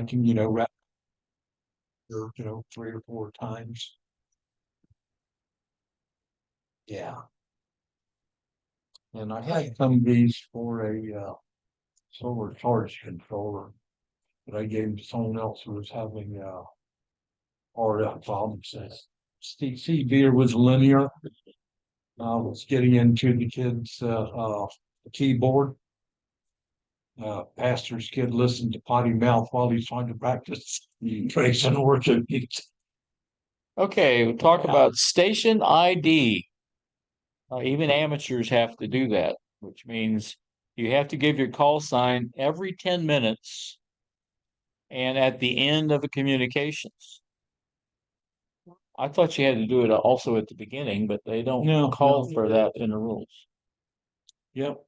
can, wrap, or, 3 or 4 times. Yeah. And I had some of these for a solar charge controller, but I gave to someone else who was having RF problems. C beer was linear. Was getting into the kids' keyboard. Pastor's kid listened to potty mouth while he's trying to practice praise and worship. Okay, we'll talk about station ID. Even amateurs have to do that, which means you have to give your call sign every 10 minutes and at the end of a communications. I thought you had to do it also at the beginning, but they don't call for that in the rules. Yep.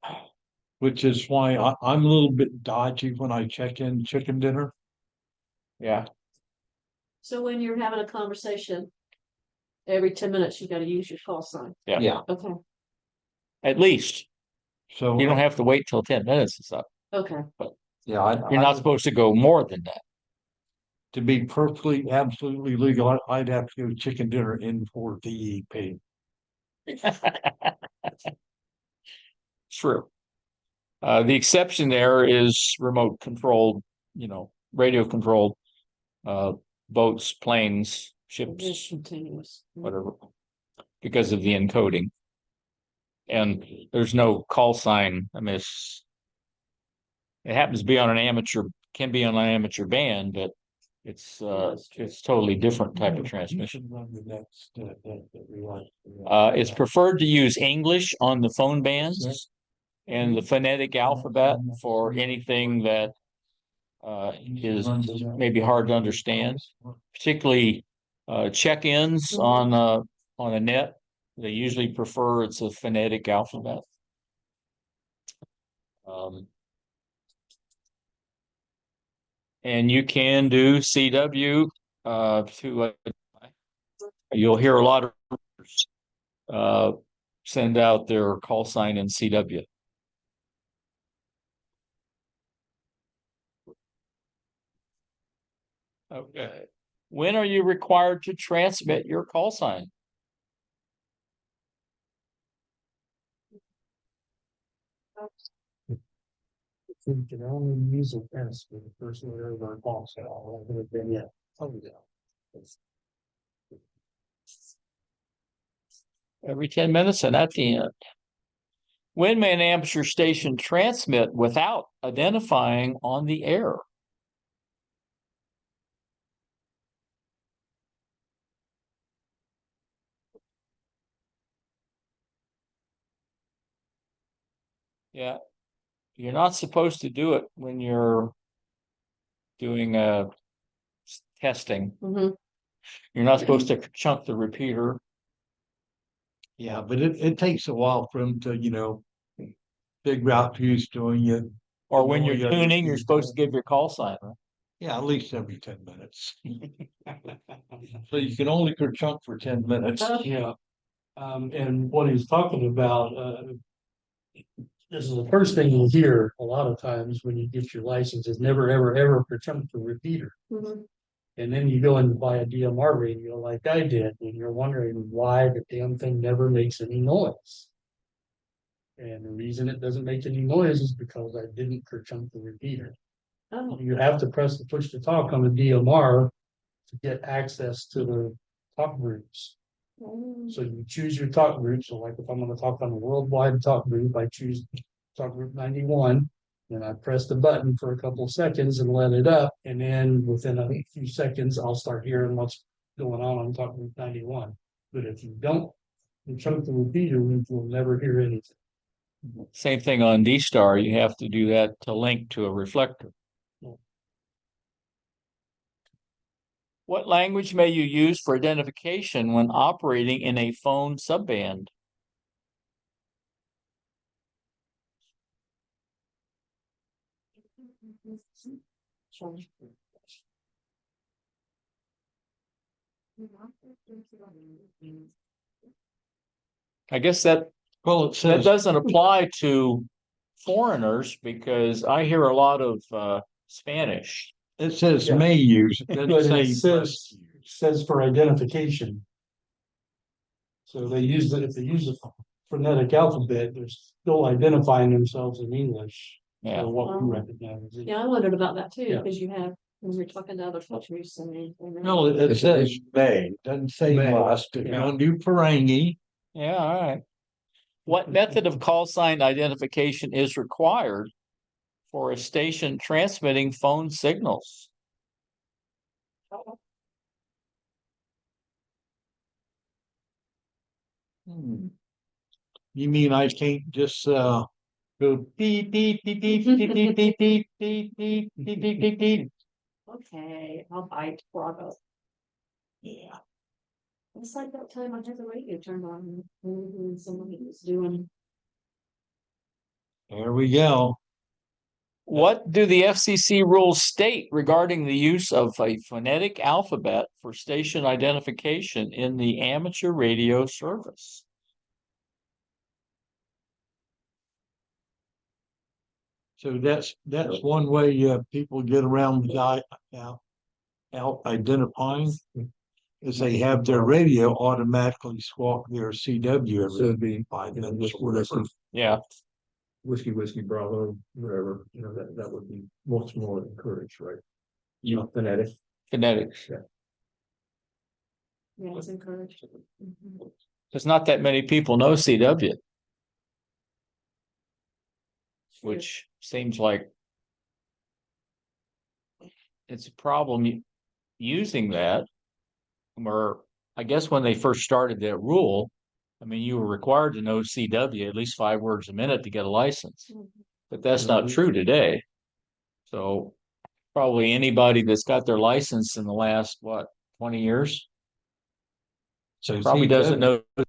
Which is why I'm a little bit dodgy when I check in chicken dinner. Yeah. So when you're having a conversation, every 10 minutes, you gotta use your call sign. Yeah. Okay, At least. So You don't have to wait till 10 minutes is up. okay. yeah, You're not supposed to go more than to be perfectly, absolutely legal, I'd have to go chicken dinner in for DEP. that. True. The exception there is remote controlled, radio controlled boats, planes, It is ships, continuous. whatever, because of the encoding. And there's no call sign. I mean, it happens to be on an amateur, can be on an amateur band, but it's totally different type of transmission. It's preferred to use English on the phone bands and the phonetic alphabet for anything that is maybe hard to understand, particularly check-ins on a net. They usually prefer it's a phonetic alphabet. And you can do CW to you'll hear a lot of send out their call sign in CW. Okay. When are you required to transmit your call sign? You can only use a fence for the person who ever calls it all. I have been yet. Oh, yeah. Every 10 minutes and at the end. When may an amateur station transmit without identifying on the air? Yeah, you're not supposed to do it when you're doing testing. Mhm. You're not supposed to chunk the repeater. Yeah, but it takes a while for them to, figure out who's doing it. Or when you're tuning, you're supposed to give your call sign, right? Yeah, at least every 10 minutes. So you can only chunk for 10 minutes. Yeah. And what he's talking about, this is the first thing you'll hear a lot of times when you get your license is never, ever, ever chunk the repeater. Mhm. And then you go and buy a DMR radio like I did, and you're wondering why the damn thing never makes any noise. And the reason it doesn't make any noise is because I didn't chunk the repeater. Oh, You have to press the push to talk on the DMR to get access to the talk groups. So you choose your talk group. So like if I'm gonna talk on a worldwide talk group, I choose talk group 91. Then I press the button for a couple of seconds and let it up. And then within a few seconds, I'll start hearing what's going on talk group 91. But if you don't chunk the repeater, you'll never hear anything. Same thing on D-Star. You have to do that to link to a reflector. What language may you use for identification when operating in a phone subband? I guess that doesn't apply to foreigners because I hear a lot of Spanish It says Yeah. may use, it But doesn't it say says, must use. says for identification. So they use it, if they use the phonetic alphabet, they're still identifying themselves in English. Yeah. Or what we Oh. recognize. Yeah, I wondered about that too, Yeah. because you have, when you're talking to other cultures, I mean. No, it says may, doesn't say May, must. If you yeah. want to do Ferengi, Yeah, all right. What method of call sign identification is required for a station transmitting phone signals? you mean I can't just, go beep, beep, beep, beep, beep, beep, beep, beep, beep, beep, beep, beep, beep, beep. Okay, I'll bite, bravo. Yeah, It's like that time I had the radio turned on, and somebody was doing, there we go. What do the FCC rules state regarding the use of a phonetic alphabet for station identification in the amateur radio service? So that's one way, people get around the guy out identifying. Is they have their radio automatically swap their CW So it'd be 5 you know, minutes or whiskey, whatever. Yeah, whiskey, Bravo, whatever, you know, that would be much more encouraged, right? Yeah. Phonetic. phonetics. yeah, it's encouraged. Mhm. There's not that many people know CW, which seems like it's a problem using that. Or I guess when they first started that rule, I mean, you were required to know CW at least 5 words a minute to get a license. Mhm. But that's not true today. So probably anybody that's got their license in the last, what, 20 years? So Probably doesn't CW, know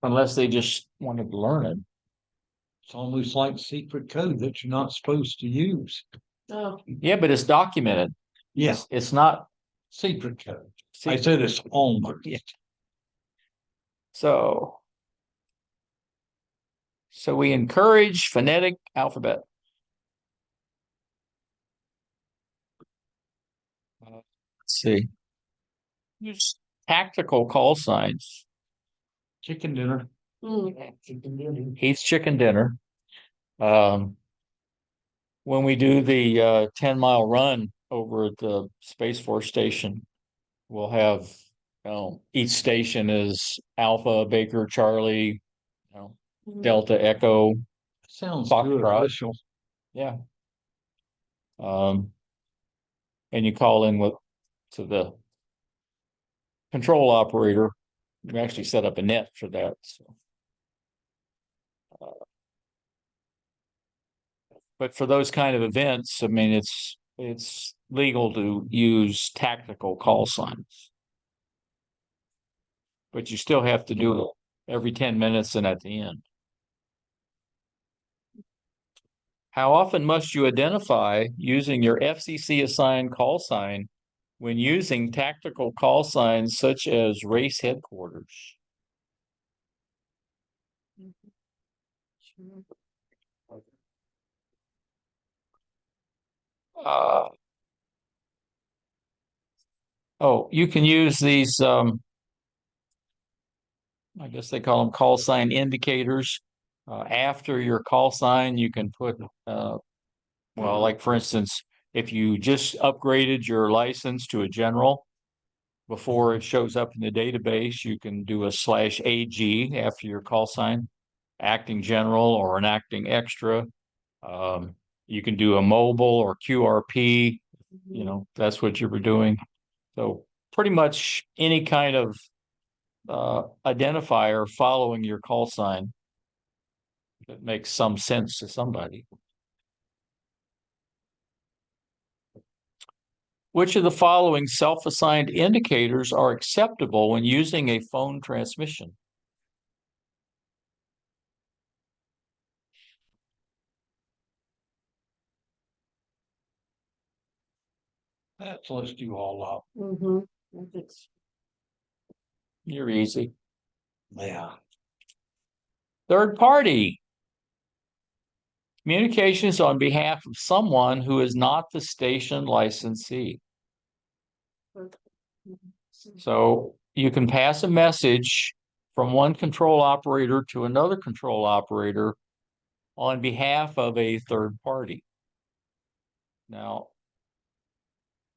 unless they just wanted to learn it. it's almost like secret code that you're not supposed to use. Oh, Yeah, but it's documented. Yeah, It's not. secret code. I secret. said it's almost. So. So we encourage phonetic alphabet. Let's see. Use tactical call signs. Chicken dinner. mm, Eats chicken dinner. When we do the 10-mile run over at the Space Force Station, we'll have, each station is Alpha, Baker, Charlie, mhm. Delta, Echo. Sounds good. Foxtrot. Official. Yeah. And you call in to the control operator. We actually set up a net for that. So. But for those kind of events, I mean, it's legal to use tactical call signs. But you still have to do it every 10 minutes and at the end. How often must you identify using your FCC assigned call sign when using tactical call signs such as race headquarters? Sure. You can use these, I guess they call them call sign indicators. After your call sign, you can put, well, like for instance, if you just upgraded your license to a general, before it shows up in the database, you can do a /AG after your call sign, acting general or an acting extra. You can do a mobile or QRP, that's what you were doing. So pretty much any kind of identifier following your call sign that makes some sense to somebody. Which of the following self-assigned indicators are acceptable when using a phone transmission? Let's do all up. Mhm. I think so. You're easy. Yeah. Third party. Communications on behalf of someone who is not the station licensee. So you can pass a message from one control operator to another control operator on behalf of a third party. Now,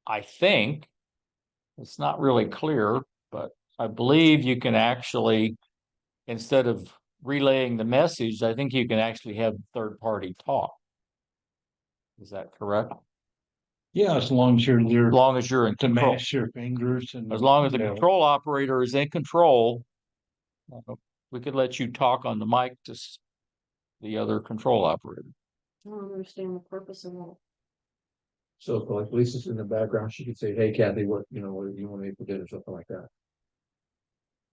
I think it's not really clear, but I believe you can actually, instead of relaying the message, I think you can actually have the third party talk. Is that correct? Yeah, as long as you're there As long as you're in to control. mash your fingers and. As long as the you know, control operator is in control, we could let you talk on the mic to the other control operator. I don't understand the purpose of that. So if like Lisa's in the background, she could say, hey Kathy, what, what do you want me for dinner, something like that.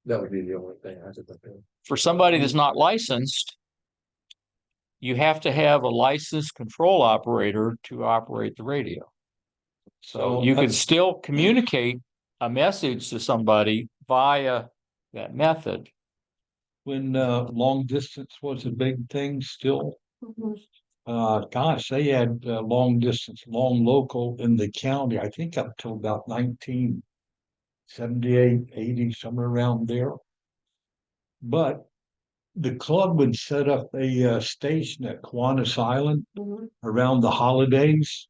That would be the only thing I could think of. For somebody that's not licensed, you have to have a licensed control operator to operate the radio. So you could still communicate a message to somebody via that method. When long distance was a big thing still, gosh, they had long distance, long local in the county, I think up till about 1978, 80, somewhere around there. But the club would set up a station at Kiwanis Island around the holidays.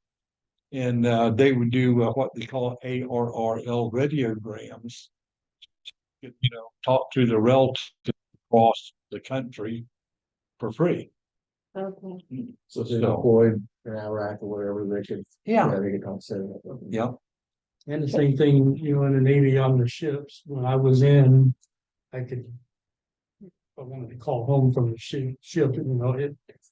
And they would do what they call ARRL radiograms. Talk to the relatives across the country for free. Okay. So if they're deployed in Iraq or wherever, they could. Yeah. They could come set it up. Yeah. And the same thing, in the Navy on the ships, when I was in, I wanted to call home from the ship,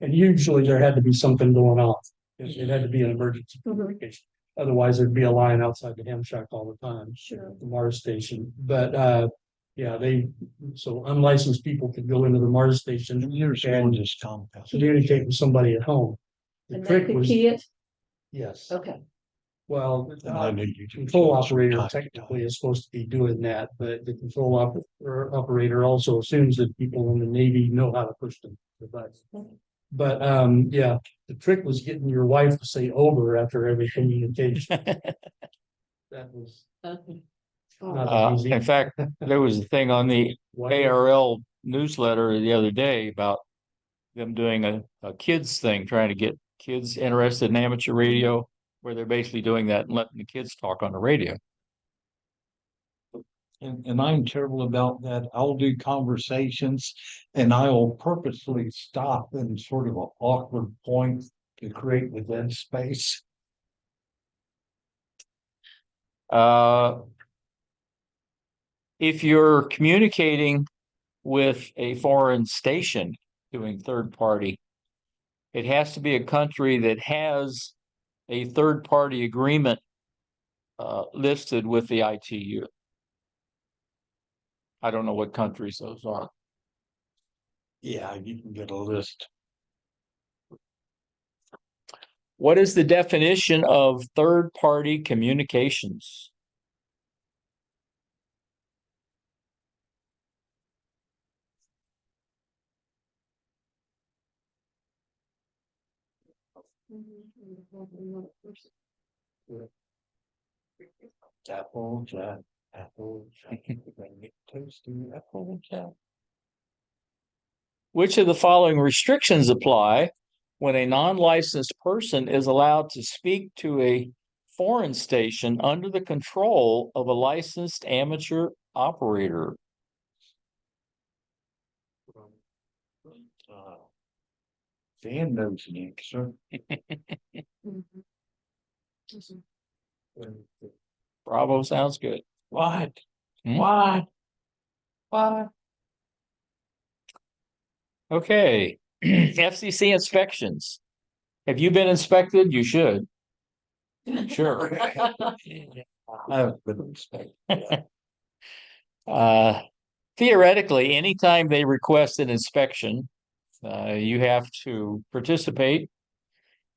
and usually there had to be something going on. It had to be an emergency communication. Otherwise, there'd be a line outside the ham shack all the time. Sure. The Mars station, but, yeah, so unlicensed people could go into the Mars station And here's and this compound. communicate with somebody at home. The And they trick could was, key it? yes, Okay. well, And I knew you control operator technically is supposed to be doing that, but the control operator also assumes that people in the Navy know how to push the device. But yeah, the trick was getting your wife to say over after every communication. That was Okay. not easy. In fact, there was a thing on the ARL newsletter the other day about them doing a kids thing, trying to get kids interested in amateur radio, where they're basically doing that and letting the kids talk on the radio. And I'm terrible about that. I'll do conversations and I'll purposely stop in sort of an awkward point to create the dead space. If you're communicating with a foreign station doing third party, it has to be a country that has a third party agreement listed with the ITU. I don't know what countries those are. Yeah, you can get a list. What is the definition of third party communications? Apple Jack, toasty Apple Jack. Which of the following restrictions apply when a non-licensed person is allowed to speak to a foreign station under the control of a licensed amateur operator? Dan knows the answer. Bravo sounds good. What? Hmm? What? What? Okay, FCC inspections. Have you been inspected? You should. Sure. I've been inspected. Theoretically, anytime they request an inspection, you have to participate,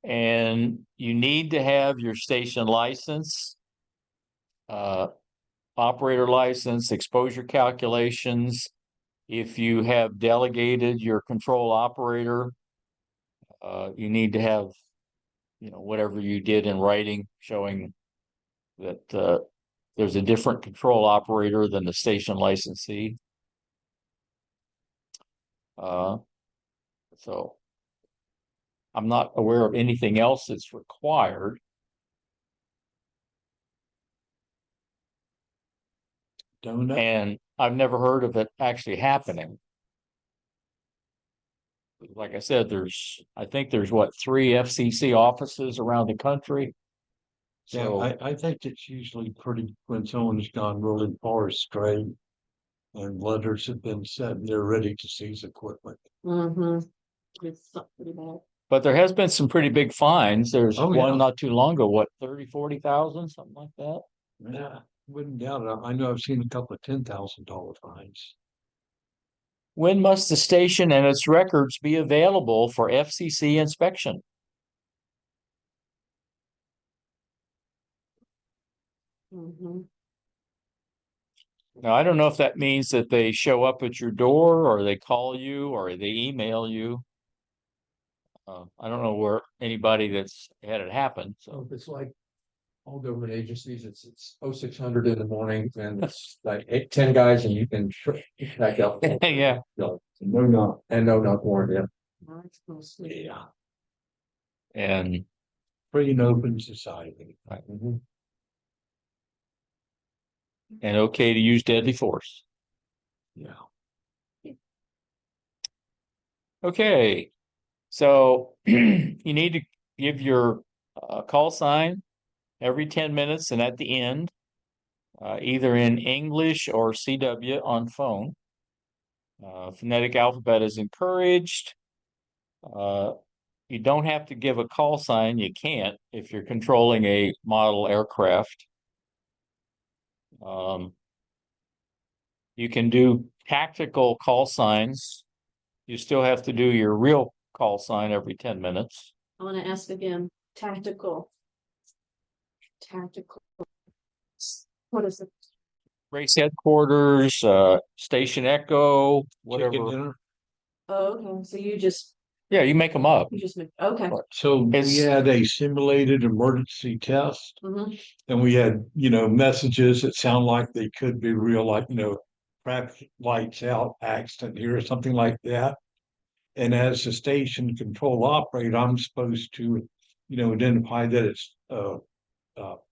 and you need to have your station license, operator license, exposure calculations. If you have delegated your control operator, you need to have, whatever you did in writing showing that, there's a different control operator than the station licensee. So I'm not aware of anything else that's required. Donut. And I've never heard of it actually happening. Like I said, I think there's what, 3 FCC offices around the country. Yeah, So, I think it's usually pretty, when someone's gone really far astray. And letters have been sent and they're ready to seize equipment. Mm-hmm. It's pretty bad. but there has been some pretty big fines. There's Oh, one yeah. not too long ago, what, 30, 40,000, something like that? Yeah, wouldn't doubt it. I know I've seen a couple of $10,000 fines. When must the station and its records be available for FCC inspection? Mm-hmm. Now, I don't know if that means that they show up at your door or they call you or they email you. I don't know where anybody that's had it happen, So so. if it's like all government agencies, it's 0600 in the morning and it's like 10 guys and you can back up. Yeah, No, No. and no knock warrant, yeah. That's mostly. Yeah, and free and open society. Mhm. okay to use deadly force. Yeah. Okay, so you need to give your call sign every 10 minutes and at the end, either in English or CW on phone. Phonetic alphabet is encouraged. You don't have to give a call sign. You can't if you're controlling a model aircraft. You can do tactical call signs. You still have to do your real call sign every 10 minutes. I want to ask again, tactical. Tactical. What is it? Race headquarters, station echo, Chicken whatever. dinner. Oh, okay, so you just Yeah, you make them up. make, okay. So we It's- had a simulated emergency test Mm-hmm. and we had, messages that sound like they could be real, like, traffic lights out, accident here, or something like that. And as the station control operator, I'm supposed to, identify that it's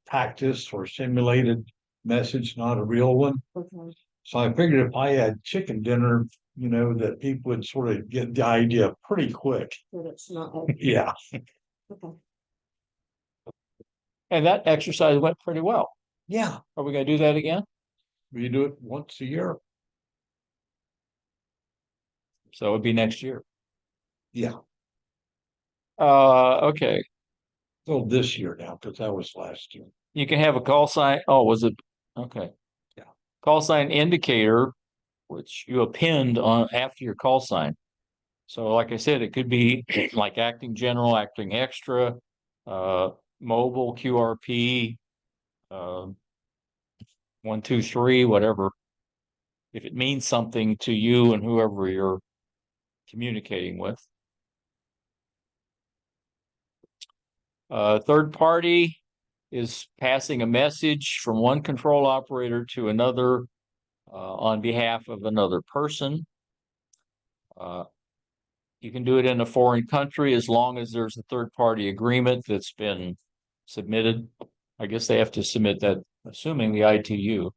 practice or simulated message, not a real one. Okay. So I figured if I had chicken dinner, that people would sort of get the idea pretty quick. But it's not. Yeah. Okay. And that exercise went pretty well. Yeah. Are we gonna do that again? We do it once a year. So it'd be next year. Yeah. Okay. So this year now, because that was last year. You can have a call sign. Oh, was it? Okay. Yeah. Call sign indicator, which you append on after your call sign. So like I said, it could be like acting general, acting extra, mobile QRP, 1, 2, 3, whatever. If it means something to you and whoever you're communicating with. Third party is passing a message from one control operator to another on behalf of another person. You can do it in a foreign country as long as there's a third party agreement that's been submitted. I guess they have to submit that, assuming the ITU.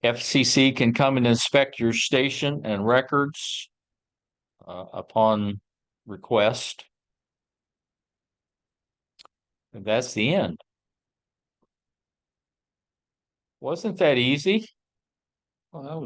FCC can come and inspect your station and records upon request. And that's the end. Wasn't that easy? Well, that was